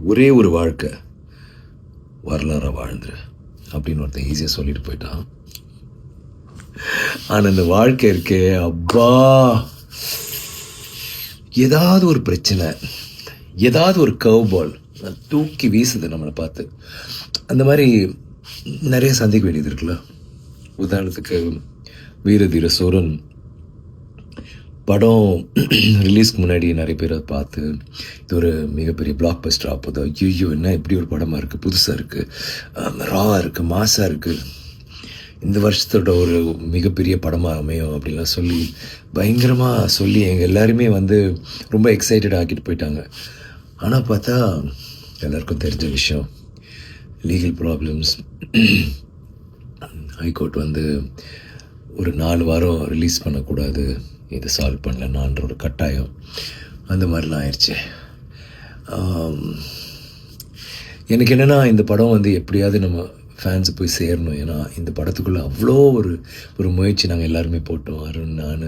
ஒரே ஒரு வாழ்க்கை வரலாறாக வாழ்ந்துரு அப்படின்னு ஒருத்தன் ஈஸியாக சொல்லிட்டு போயிட்டான். ஆனால் இந்த வாழ்க்கை இருக்கே அப்பா, ஏதாவது ஒரு பிரச்சனை, ஏதாவது ஒரு கர்வ் பால் தூக்கி வீசுது நம்மளை பார்த்து. அந்த மாதிரி நிறைய சந்திக்க வேண்டியது இருக்குல்ல. உதாரணத்துக்கு வீரதீர சூரன் படம் ரிலீஸ்க்கு முன்னாடி நிறைய பேர் அதை பார்த்து இது ஒரு மிகப்பெரிய பிளாக் பஸ்டர் ஆப்போதோ, ஐயோ என்ன இப்படி ஒரு படமாக இருக்குது, புதுசாக இருக்குது, ராவாக இருக்குது, மாசாக இருக்குது, இந்த வருஷத்தோட ஒரு மிகப்பெரிய படமாக அமையும் அப்படின்லாம் சொல்லி பயங்கரமாக சொல்லி எங்கள் எல்லாருமே ரொம்ப எக்ஸைட்டட் ஆக்கிட்டு போயிட்டாங்க. ஆனால் பார்த்தா எல்லாருக்கும் தெரிஞ்ச விஷயம், லீகல் ப்ராப்ளம்ஸ், ஹைகோர்ட் ஒரு 4 வாரம் ரிலீஸ் பண்ணக்கூடாது, இதை சால்வ் பண்ணலன்னான்ற ஒரு கட்டாயம், அந்த மாதிரிலாம் ஆயிடுச்சு. எனக்கு என்னென்னா இந்த படம் எப்படியாவது நம்ம ஃபேன்ஸு போய் சேரணும். ஏன்னா இந்த படத்துக்குள்ளே அவ்வளோ ஒரு முயற்சி நாங்கள் எல்லாருமே போட்டோம். அருண், நான்,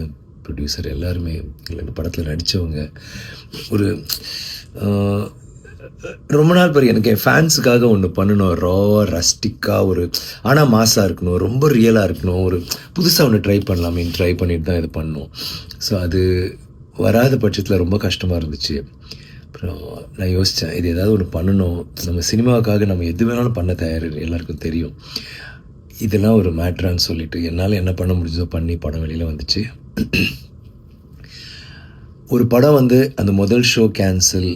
ப்ரொடியூசர் எல்லாருமே, இந்த படத்தில் நடித்தவங்க. ஒரு ரொம்ப நாள் பிறகு எனக்கு என் ஃபேன்ஸுக்காக ஒன்று பண்ணணும், ராவாக ரஸ்டிக்காக ஆனால் மாசாக இருக்கணும், ரொம்ப ரியலாக இருக்கணும், புதுசாக ஒன்று ட்ரை பண்ணிட்டு தான் இது பண்ணோம். ஸோ அது வராத பட்சத்தில் ரொம்ப கஷ்டமாக இருந்துச்சு. அப்புறம் நான் யோசித்தேன், இது ஏதாவது ஒன்று பண்ணணும், நம்ம சினிமாவுக்காக நம்ம எது வேணாலும் பண்ண தயார், எல்லாருக்கும் தெரியும். இதெல்லாம் ஒரு மேட்ரான்னு சொல்லிட்டு என்னால் என்ன பண்ண முடிஞ்சதோ பண்ணி படம் வெளியில் வந்துச்சு. ஒரு படம் அந்த முதல் ஷோ கேன்சல்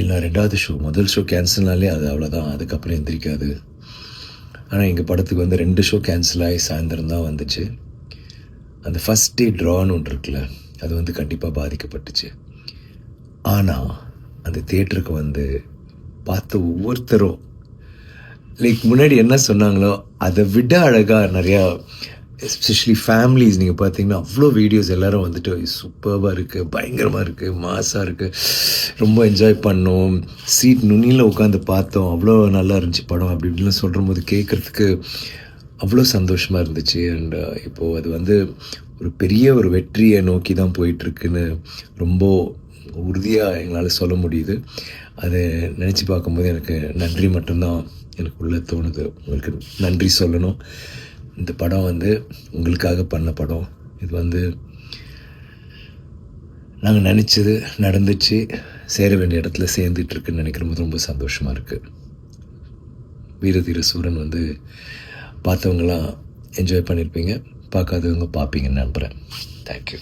இல்லை 2வது ஷோ, முதல் ஷோ கேன்சல்னாலே அது அவ்வளோதான், அதுக்கப்புறம் எந்திரிக்காது. ஆனால் எங்கள் படத்துக்கு 2 ஷோ கேன்சல் ஆகி சாயந்தரம் தான் வந்துச்சு. அந்த ஃபஸ்ட் டே ட்ரான்னு ஒன்று இருக்குல்ல, அது கண்டிப்பாக பாதிக்கப்பட்டுச்சு. ஆனால் அந்த தியேட்டருக்கு பார்த்த ஒவ்வொருத்தரும் முன்னாடி என்ன சொன்னாங்களோ அதை விட அழகாக நிறையா, எஸ்பெஷலி ஃபேமிலிஸ் நீங்கள் பார்த்தீங்கன்னா அவ்வளோ வீடியோஸ் எல்லோரும் சூப்பராக இருக்குது, பயங்கரமாக இருக்குது, மாசாக இருக்குது, ரொம்ப என்ஜாய் பண்ணோம், சீட் நுனியில் உட்காந்து பார்த்தோம், அவ்வளோ நல்லா இருந்துச்சு படம் அப்படி இப்படிலாம் சொல்கிற போது கேட்குறதுக்கு அவ்வளோ சந்தோஷமாக இருந்துச்சு. அண்ட் இப்போது அது ஒரு பெரிய ஒரு வெற்றியை நோக்கி தான் போயிட்டுருக்குன்னு ரொம்ப உறுதியாக எங்களால் சொல்ல முடியுது. அதை நினச்சி பார்க்கும்போது எனக்கு நன்றி மட்டும்தான் எனக்கு உள்ளே தோணுது. உங்களுக்கு நன்றி சொல்லணும். இந்த படம் உங்களுக்காக பண்ண படம். இது நாங்கள் நினச்சது நடந்துச்சு, சேர வேண்டிய இடத்துல சேர்ந்துட்டுருக்குன்னு நினைக்கிறபோது ரொம்ப சந்தோஷமாக இருக்குது. வீரதீர சூரன் பார்த்தவங்களாம் என்ஜாய் பண்ணியிருப்பீங்க, பார்க்காதவங்க பார்ப்பீங்கன்னு நம்புகிறேன். தேங்க்யூ.